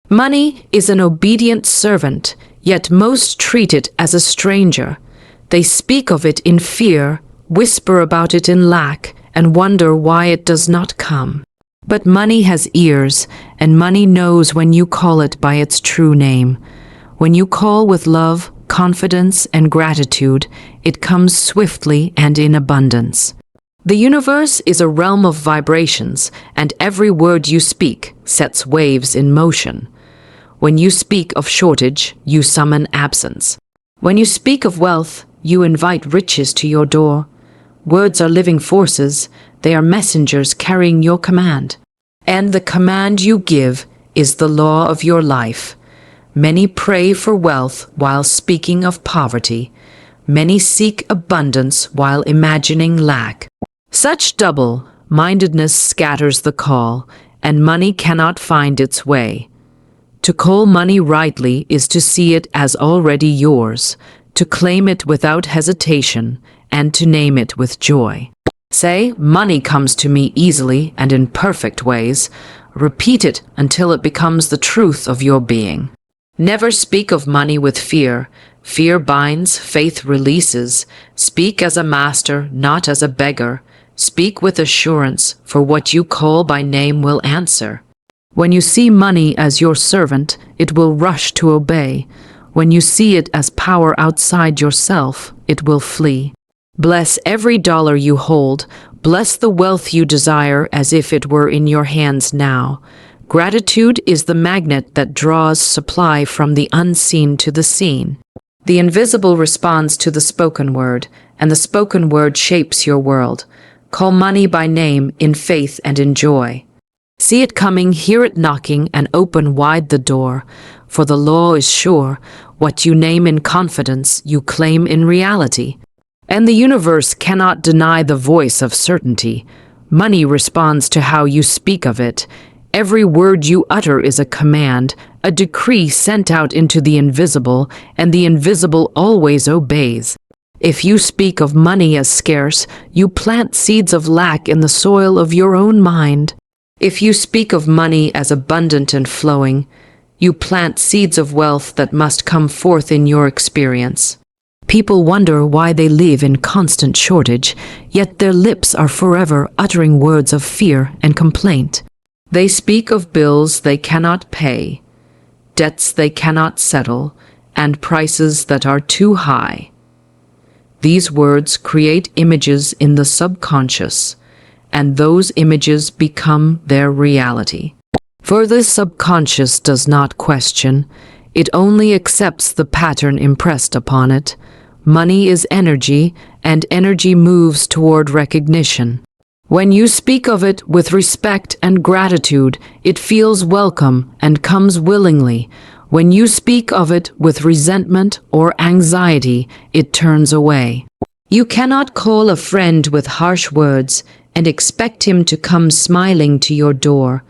Money is an obedient servant, yet most treat it as a stranger. They speak of it in fear, whisper about it in lack, and wonder why it does not come. But money has ears, and money knows when you call it by its true name. When you call with love, confidence, and gratitude, it comes swiftly and in abundance. The universe is a realm of vibrations, and every word you speak sets waves in motion. When you speak of shortage, you summon absence. When you speak of wealth, you invite riches to your door. Words are living forces, they are messengers carrying your command. And the command you give is the law of your life. Many pray for wealth while speaking of poverty. Many seek abundance while imagining lack. Such double-mindedness scatters the call, and money cannot find its way. To call money rightly is to see it as already yours, to claim it without hesitation, and to name it with joy. Say, money comes to me easily and in perfect ways. Repeat it until it becomes the truth of your being. Never speak of money with fear. Fear binds, faith releases. Speak as a master, not as a beggar. Speak with assurance, for what you call by name will answer. When you see money as your servant, it will rush to obey. When you see it as power outside yourself, it will flee. Bless every dollar you hold. Bless the wealth you desire as if it were in your hands now. Gratitude is the magnet that draws supply from the unseen to the seen. The invisible responds to the spoken word, and the spoken word shapes your world. Call money by name in faith and in joy. See it coming, hear it knocking, and open wide the door. For the law is sure. What you name in confidence, you claim in reality. And the universe cannot deny the voice of certainty. Money responds to how you speak of it. Every word you utter is a command, a decree sent out into the invisible, and the invisible always obeys. If you speak of money as scarce, you plant seeds of lack in the soil of your own mind. If you speak of money as abundant and flowing, you plant seeds of wealth that must come forth in your experience. People wonder why they live in constant shortage, yet their lips are forever uttering words of fear and complaint. They speak of bills they cannot pay, debts they cannot settle, and prices that are too high. These words create images in the subconscious, and those images become their reality. For the subconscious does not question, it only accepts the pattern impressed upon it. Money is energy, and energy moves toward recognition. When you speak of it with respect and gratitude, it feels welcome and comes willingly. When you speak of it with resentment or anxiety, it turns away. You cannot call a friend with harsh words and expect him to come smiling to your door.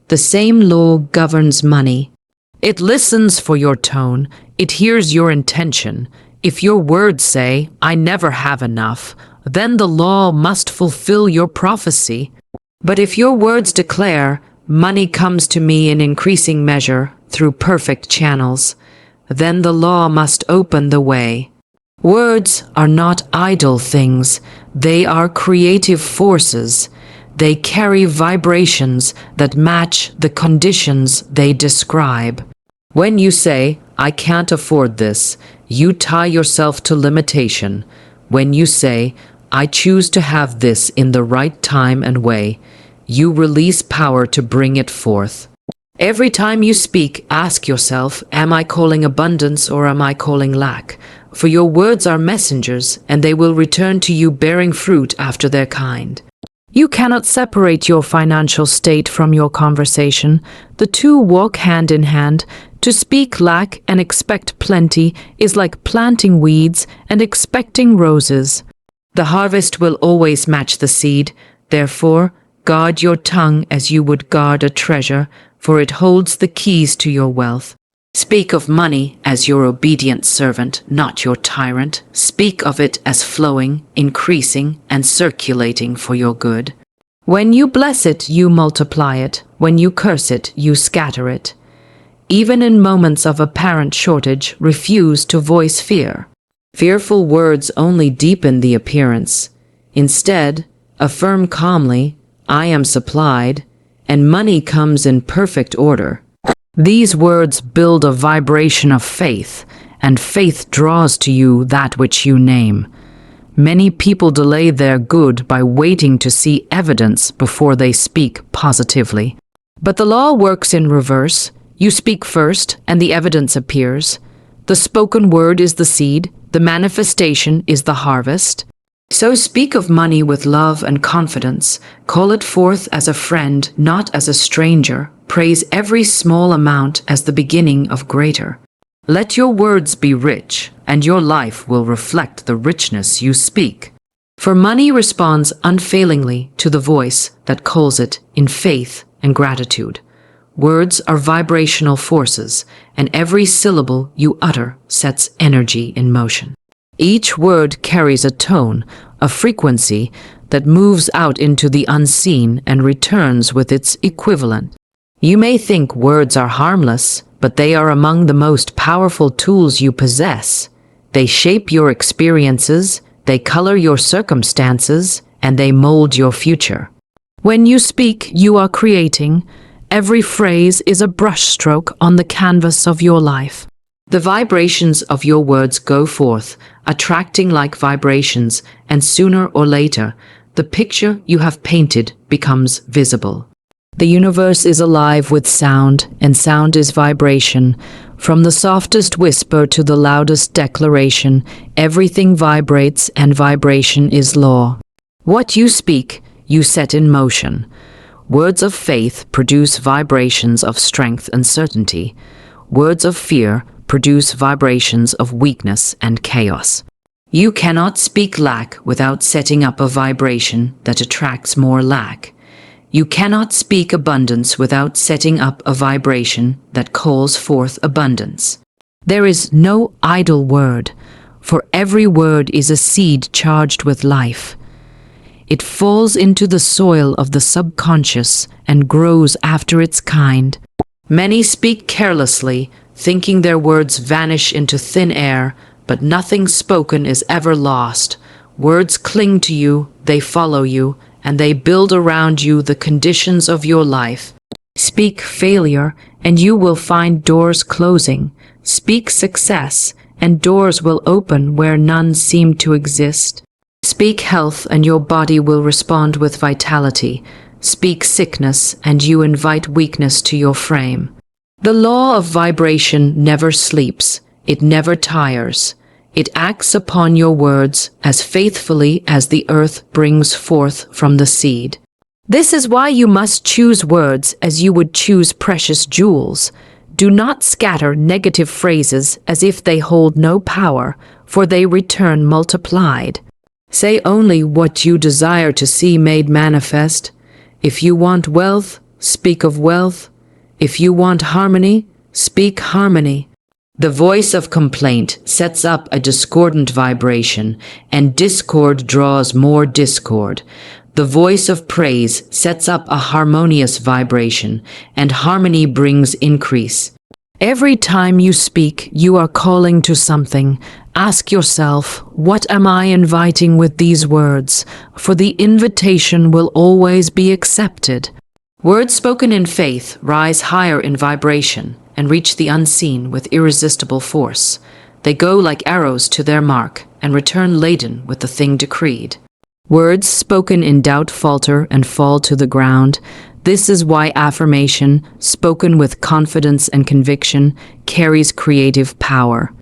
The same law governs money. It listens for your tone, it hears your intention. If your words say, "I never have enough," then the law must fulfill your prophecy. But if your words declare, "Money comes to me in increasing measure through perfect channels," then the law must open the way. Words are not idle things, they are creative forces. They carry vibrations that match the conditions they describe. When you say, "I can't afford this," you tie yourself to limitation. When you say, "I choose to have this in the right time and way," you release power to bring it forth. Every time you speak, ask yourself, am I calling abundance or am I calling lack? For your words are messengers, and they will return to you bearing fruit after their kind. You cannot separate your financial state from your conversation. The two walk hand in hand. To speak lack and expect plenty is like planting weeds and expecting roses. The harvest will always match the seed. Therefore, guard your tongue as you would guard a treasure, for it holds the keys to your wealth. Speak of money as your obedient servant, not your tyrant. Speak of it as flowing, increasing, and circulating for your good. When you bless it, you multiply it. When you curse it, you scatter it. Even in moments of apparent shortage, refuse to voice fear. Fearful words only deepen the appearance. Instead, affirm calmly, I am supplied, and money comes in perfect order. These words build a vibration of faith, and faith draws to you that which you name. Many people delay their good by waiting to see evidence before they speak positively. But the law works in reverse. You speak first, and the evidence appears. The spoken word is the seed, the manifestation is the harvest. So speak of money with love and confidence. Call it forth as a friend, not as a stranger. Praise every small amount as the beginning of greater. Let your words be rich, and your life will reflect the richness you speak. For money responds unfailingly to the voice that calls it in faith and gratitude. Words are vibrational forces, and every syllable you utter sets energy in motion. Each word carries a tone, a frequency that moves out into the unseen and returns with its equivalent. You may think words are harmless, but they are among the most powerful tools you possess. They shape your experiences, they color your circumstances, and they mold your future. When you speak, you are creating. Every phrase is a brushstroke on the canvas of your life. The vibrations of your words go forth, attracting like vibrations, and sooner or later, the picture you have painted becomes visible. The universe is alive with sound, and sound is vibration. From the softest whisper to the loudest declaration, everything vibrates, and vibration is law. What you speak, you set in motion. Words of faith produce vibrations of strength and certainty. Words of fear produce vibrations of weakness and chaos. You cannot speak lack without setting up a vibration that attracts more lack. You cannot speak abundance without setting up a vibration that calls forth abundance. There is no idle word, for every word is a seed charged with life. It falls into the soil of the subconscious and grows after its kind. Many speak carelessly, thinking their words vanish into thin air, but nothing spoken is ever lost. Words cling to you, they follow you, and they build around you the conditions of your life. Speak failure, and you will find doors closing. Speak success, and doors will open where none seem to exist. Speak health, and your body will respond with vitality. Speak sickness, and you invite weakness to your frame. The law of vibration never sleeps. It never tires. It acts upon your words as faithfully as the earth brings forth from the seed. This is why you must choose words as you would choose precious jewels. Do not scatter negative phrases as if they hold no power, for they return multiplied. Say only what you desire to see made manifest. If you want wealth, speak of wealth. If you want harmony, speak harmony. The voice of complaint sets up a discordant vibration, and discord draws more discord. The voice of praise sets up a harmonious vibration, and harmony brings increase. Every time you speak, you are calling to something. Ask yourself, what am I inviting with these words? For the invitation will always be accepted. Words spoken in faith rise higher in vibration and reach the unseen with irresistible force. They go like arrows to their mark and return laden with the thing decreed. Words spoken in doubt falter and fall to the ground. This is why affirmation, spoken with confidence and conviction, carries creative power.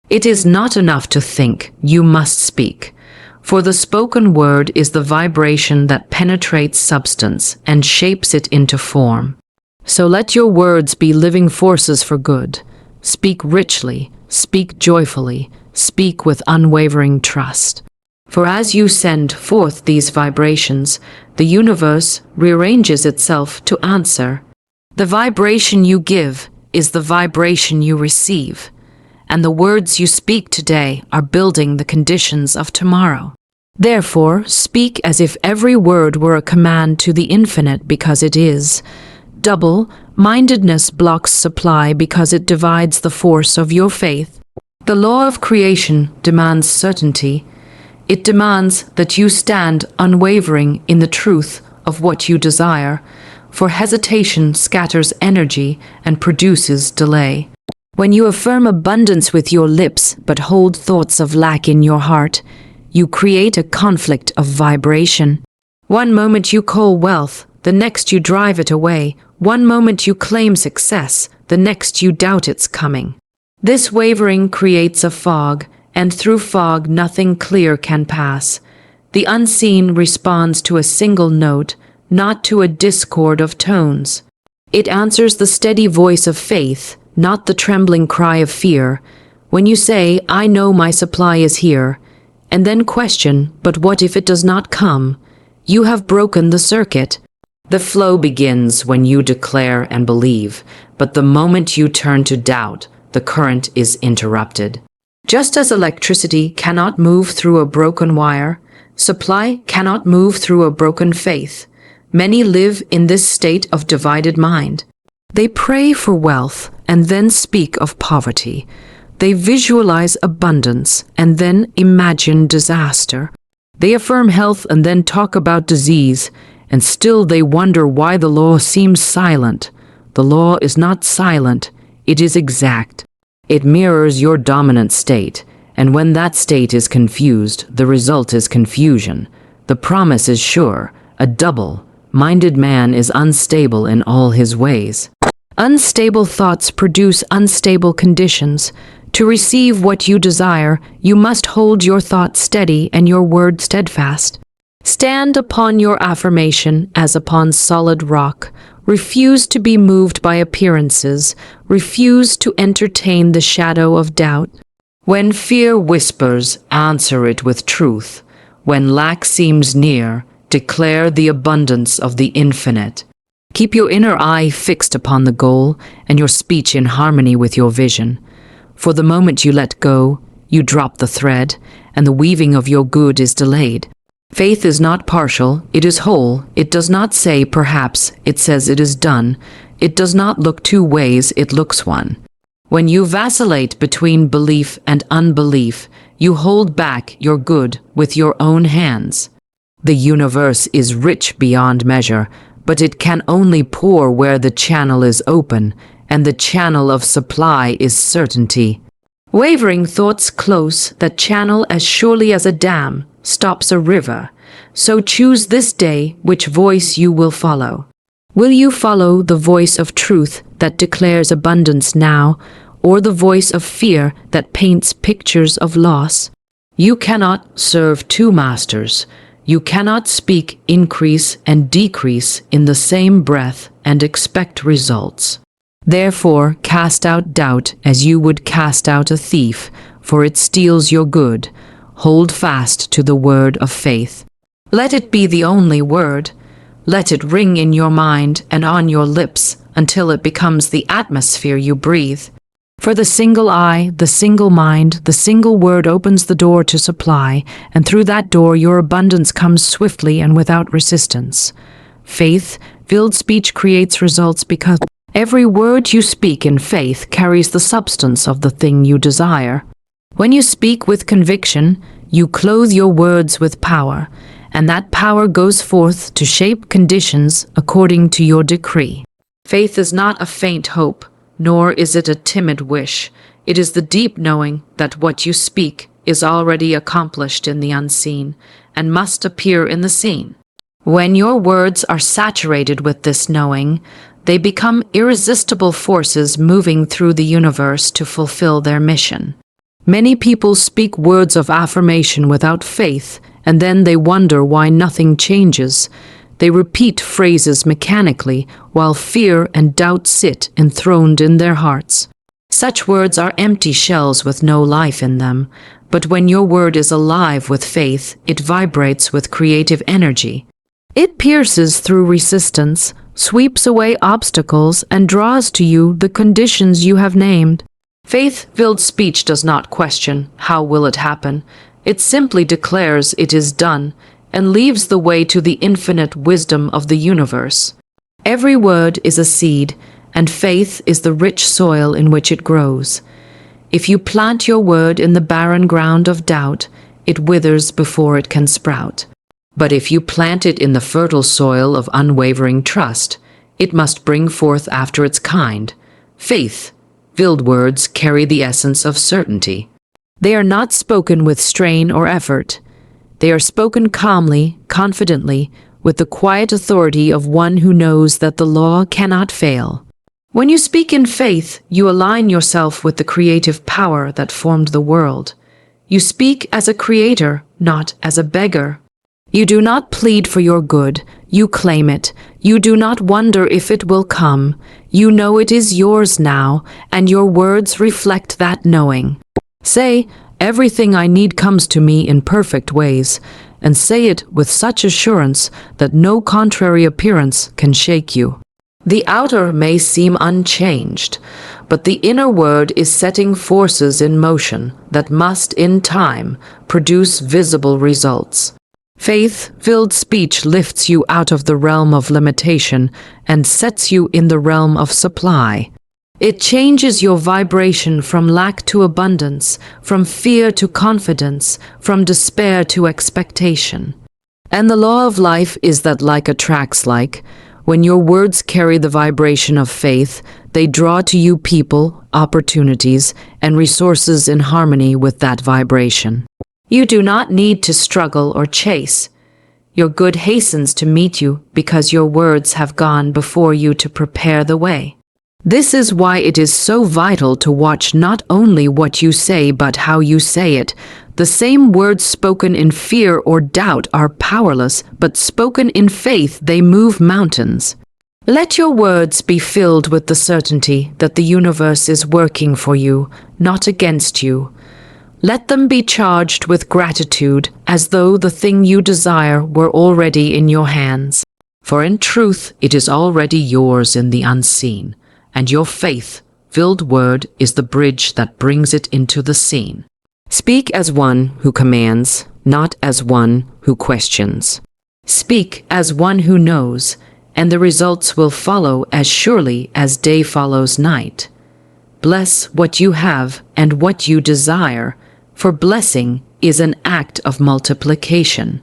It is not enough to think, you must speak. For the spoken word is the vibration that penetrates substance and shapes it into form. So let your words be living forces for good. Speak richly, speak joyfully, speak with unwavering trust. For as you send forth these vibrations, the universe rearranges itself to answer. The vibration you give is the vibration you receive, and the words you speak today are building the conditions of tomorrow. Therefore, speak as if every word were a command to the infinite, because it is. Double-mindedness blocks supply because it divides the force of your faith. The law of creation demands certainty. It demands that you stand unwavering in the truth of what you desire, for hesitation scatters energy and produces delay. When you affirm abundance with your lips but hold thoughts of lack in your heart, you create a conflict of vibration. One moment you call wealth, the next you drive it away. One moment you claim success, the next you doubt its coming. This wavering creates a fog, and through fog nothing clear can pass. The unseen responds to a single note, not to a discord of tones. It answers the steady voice of faith, not the trembling cry of fear. When you say, "I know my supply is here," and then question, "But what if it does not come?" you have broken the circuit. The flow begins when you declare and believe, but the moment you turn to doubt, the current is interrupted. Just as electricity cannot move through a broken wire, supply cannot move through a broken faith. Many live in this state of divided mind. They pray for wealth and then speak of poverty. They visualize abundance and then imagine disaster. They affirm health and then talk about disease, and still they wonder why the law seems silent. The law is not silent, it is exact. It mirrors your dominant state, and when that state is confused, the result is confusion. The promise is sure. A double-minded man is unstable in all his ways. Unstable thoughts produce unstable conditions. To receive what you desire, you must hold your thought steady and your word steadfast. Stand upon your affirmation as upon solid rock. Refuse to be moved by appearances. Refuse to entertain the shadow of doubt. When fear whispers, answer it with truth. When lack seems near, declare the abundance of the infinite. Keep your inner eye fixed upon the goal and your speech in harmony with your vision. For the moment you let go, you drop the thread, and the weaving of your good is delayed. Faith is not partial, it is whole. It does not say perhaps, it says it is done. It does not look two ways, it looks one. When you vacillate between belief and unbelief, you hold back your good with your own hands. The universe is rich beyond measure, but it can only pour where the channel is open, and the channel of supply is certainty. Wavering thoughts close that channel as surely as a dam stops a river. So choose this day which voice you will follow. Will you follow the voice of truth that declares abundance now, or the voice of fear that paints pictures of loss? You cannot serve two masters. You cannot speak increase and decrease in the same breath and expect results. Therefore, cast out doubt as you would cast out a thief, for it steals your good. Hold fast to the word of faith. Let it be the only word. Let it ring in your mind and on your lips until it becomes the atmosphere you breathe. For the single eye, the single mind, the single word opens the door to supply, and through that door your abundance comes swiftly and without resistance. Faith-filled speech creates results because every word you speak in faith carries the substance of the thing you desire. When you speak with conviction, you clothe your words with power, and that power goes forth to shape conditions according to your decree. Faith is not a faint hope, nor is it a timid wish. It is the deep knowing that what you speak is already accomplished in the unseen, and must appear in the seen. When your words are saturated with this knowing, they become irresistible forces moving through the universe to fulfill their mission. Many people speak words of affirmation without faith, and then they wonder why nothing changes. They repeat phrases mechanically, while fear and doubt sit enthroned in their hearts. Such words are empty shells with no life in them, but when your word is alive with faith, it vibrates with creative energy. It pierces through resistance, sweeps away obstacles, and draws to you the conditions you have named. Faith-filled speech does not question, how will it happen? It simply declares it is done, and leaves the way to the infinite wisdom of the universe. Every word is a seed, and faith is the rich soil in which it grows. If you plant your word in the barren ground of doubt, it withers before it can sprout. But if you plant it in the fertile soil of unwavering trust, it must bring forth after its kind. Faith-filled words carry the essence of certainty. They are not spoken with strain or effort. They are spoken calmly, confidently, with the quiet authority of one who knows that the law cannot fail. When you speak in faith, you align yourself with the creative power that formed the world. You speak as a creator, not as a beggar. You do not plead for your good, you claim it. You do not wonder if it will come. You know it is yours now, and your words reflect that knowing. Say, "Everything I need comes to me in perfect ways," and say it with such assurance that no contrary appearance can shake you. The outer may seem unchanged, but the inner word is setting forces in motion that must, in time, produce visible results. Faith-filled speech lifts you out of the realm of limitation and sets you in the realm of supply. It changes your vibration from lack to abundance, from fear to confidence, from despair to expectation. And the law of life is that like attracts like. When your words carry the vibration of faith, they draw to you people, opportunities, and resources in harmony with that vibration. You do not need to struggle or chase. Your good hastens to meet you because your words have gone before you to prepare the way. This is why it is so vital to watch not only what you say but how you say it. The same words spoken in fear or doubt are powerless, but spoken in faith they move mountains. Let your words be filled with the certainty that the universe is working for you, not against you. Let them be charged with gratitude, as though the thing you desire were already in your hands. For in truth it is already yours in the unseen, and your faith-filled word is the bridge that brings it into the scene. Speak as one who commands, not as one who questions. Speak as one who knows, and the results will follow as surely as day follows night. Bless what you have and what you desire, for blessing is an act of multiplication.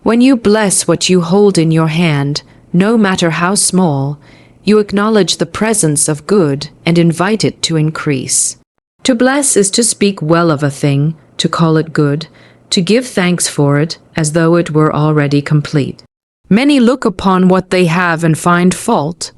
When you bless what you hold in your hand, no matter how small, you acknowledge the presence of good and invite it to increase. To bless is to speak well of a thing, to call it good, to give thanks for it as though it were already complete. Many look upon what they have and find fault.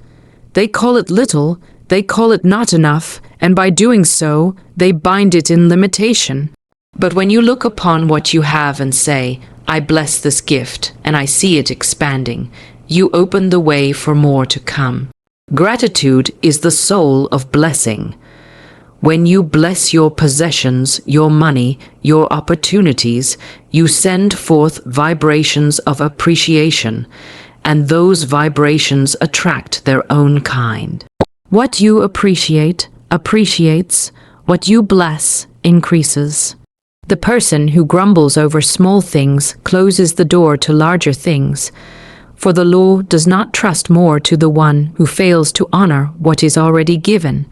They call it little, they call it not enough, and by doing so, they bind it in limitation. But when you look upon what you have and say, "I bless this gift, and I see it expanding," you open the way for more to come. Gratitude is the soul of blessing. When you bless your possessions, your money, your opportunities, you send forth vibrations of appreciation, and those vibrations attract their own kind. What you appreciate, appreciates. What you bless, increases. The person who grumbles over small things closes the door to larger things, for the law does not trust more to the one who fails to honor what is already given.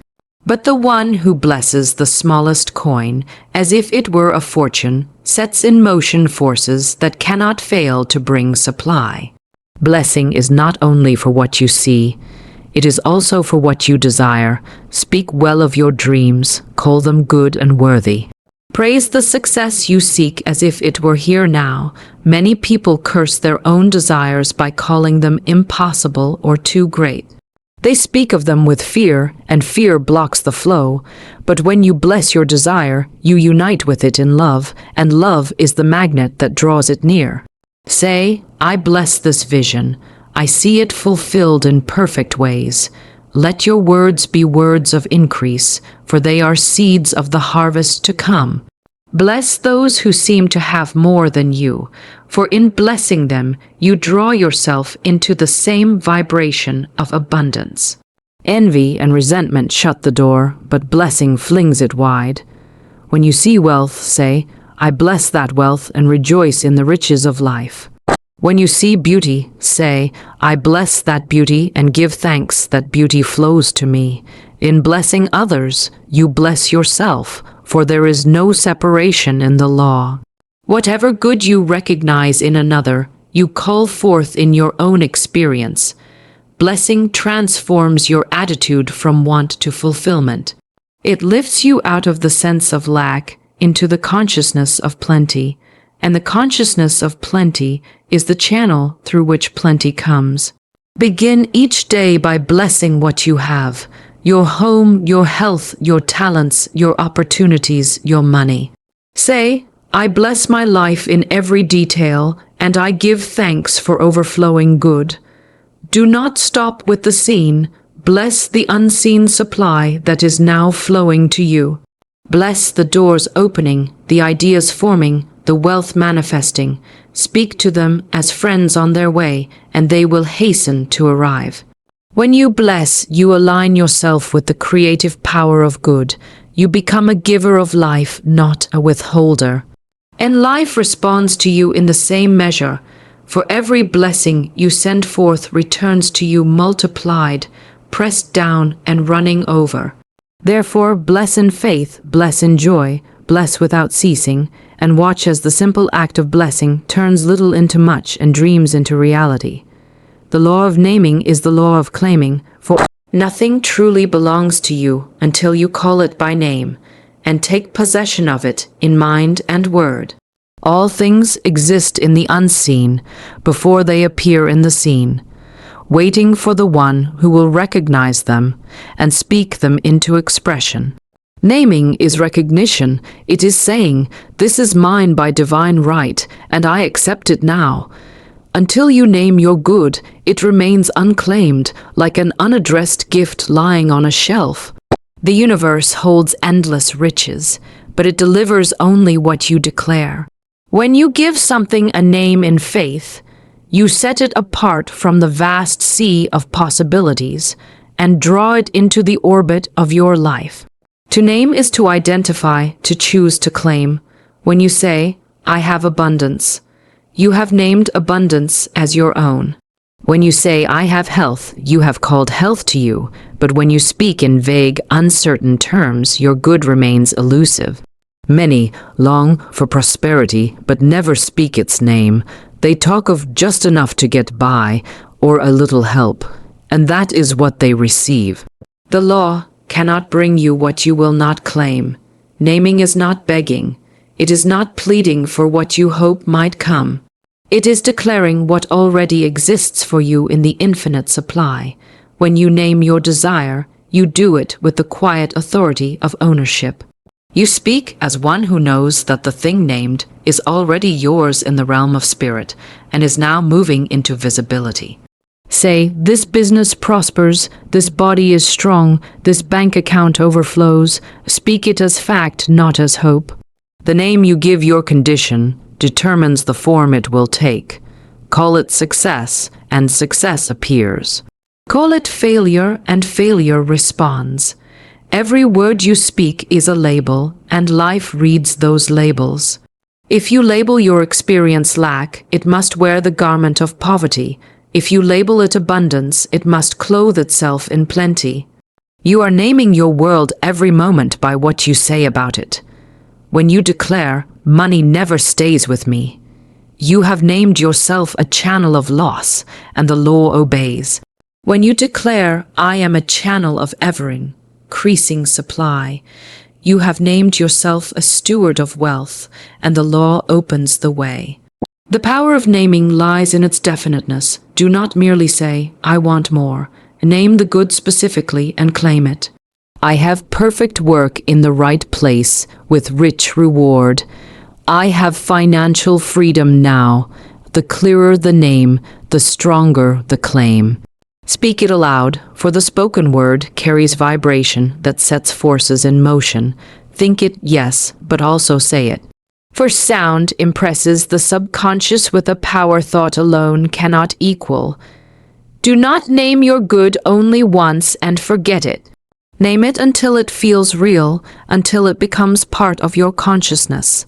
But the one who blesses the smallest coin, as if it were a fortune, sets in motion forces that cannot fail to bring supply. Blessing is not only for what you see, it is also for what you desire. Speak well of your dreams, call them good and worthy. Praise the success you seek as if it were here now. Many people curse their own desires by calling them impossible or too great. They speak of them with fear, and fear blocks the flow. But when you bless your desire, you unite with it in love, and love is the magnet that draws it near. Say, "I bless this vision. I see it fulfilled in perfect ways." Let your words be words of increase, for they are seeds of the harvest to come. Bless those who seem to have more than you, for in blessing them, you draw yourself into the same vibration of abundance. Envy and resentment shut the door, but blessing flings it wide. When you see wealth, say, "I bless that wealth and rejoice in the riches of life." When you see beauty, say, I bless that beauty and give thanks that beauty flows to me. In blessing others, you bless yourself, for there is no separation in the law. Whatever good you recognize in another, you call forth in your own experience. Blessing transforms your attitude from want to fulfillment. It lifts you out of the sense of lack into the consciousness of plenty, and the consciousness of plenty is the channel through which plenty comes. Begin each day by blessing what you have: your home, your health, your talents, your opportunities, your money. Say, I bless my life in every detail, and I give thanks for overflowing good. Do not stop with the seen. Bless the unseen supply that is now flowing to you. Bless the doors opening, the ideas forming, the wealth manifesting. Speak to them as friends on their way, and they will hasten to arrive. When you bless, you align yourself with the creative power of good. You become a giver of life, not a withholder. And life responds to you in the same measure. For every blessing you send forth returns to you multiplied, pressed down and running over. Therefore, bless in faith, bless in joy, bless without ceasing, and watch as the simple act of blessing turns little into much and dreams into reality. The law of naming is the law of claiming, for nothing truly belongs to you until you call it by name, and take possession of it in mind and word. All things exist in the unseen before they appear in the seen, waiting for the one who will recognize them and speak them into expression. Naming is recognition. It is saying, this is mine by divine right, and I accept it now. Until you name your good, it remains unclaimed, like an unaddressed gift lying on a shelf. The universe holds endless riches, but it delivers only what you declare. When you give something a name in faith, you set it apart from the vast sea of possibilities and draw it into the orbit of your life. To name is to identify, to choose to claim. When you say, I have abundance, you have named abundance as your own. When you say, I have health, you have called health to you, but when you speak in vague, uncertain terms, your good remains elusive. Many long for prosperity, but never speak its name. They talk of just enough to get by, or a little help, and that is what they receive. The law cannot bring you what you will not claim. Naming is not begging. It is not pleading for what you hope might come. It is declaring what already exists for you in the infinite supply. When you name your desire, you do it with the quiet authority of ownership. You speak as one who knows that the thing named is already yours in the realm of spirit and is now moving into visibility. Say, this business prospers, this body is strong, this bank account overflows. Speak it as fact, not as hope. The name you give your condition determines the form it will take. Call it success, and success appears. Call it failure, and failure responds. Every word you speak is a label, and life reads those labels. If you label your experience lack, it must wear the garment of poverty. If you label it abundance, it must clothe itself in plenty. You are naming your world every moment by what you say about it. When you declare, money never stays with me, you have named yourself a channel of loss, and the law obeys. When you declare, I am a channel of ever-increasing supply, you have named yourself a steward of wealth, and the law opens the way. The power of naming lies in its definiteness. Do not merely say, I want more. Name the good specifically and claim it. I have perfect work in the right place with rich reward. I have financial freedom now. The clearer the name, the stronger the claim. Speak it aloud, for the spoken word carries vibration that sets forces in motion. Think it, yes, but also say it. For sound impresses the subconscious with a power thought alone cannot equal. Do not name your good only once and forget it. Name it until it feels real, until it becomes part of your consciousness.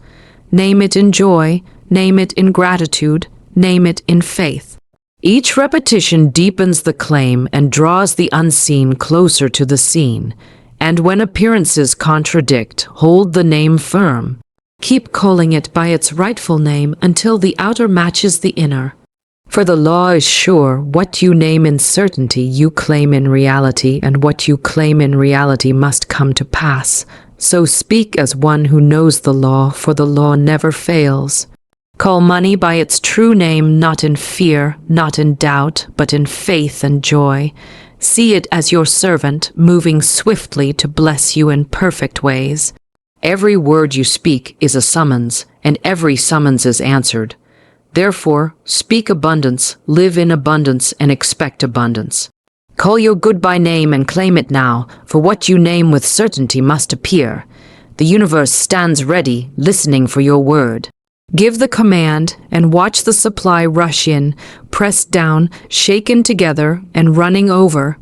Name it in joy, name it in gratitude, name it in faith. Each repetition deepens the claim and draws the unseen closer to the seen. And when appearances contradict, hold the name firm. Keep calling it by its rightful name until the outer matches the inner. For the law is sure, what you name in certainty you claim in reality, and what you claim in reality must come to pass. So speak as one who knows the law, for the law never fails. Call money by its true name, not in fear, not in doubt, but in faith and joy. See it as your servant, moving swiftly to bless you in perfect ways. Every word you speak is a summons, and every summons is answered. Therefore, speak abundance, live in abundance, and expect abundance. Call your good by name and claim it now, for what you name with certainty must appear. The universe stands ready, listening for your word. Give the command and watch the supply rush in, pressed down, shaken together, and running over.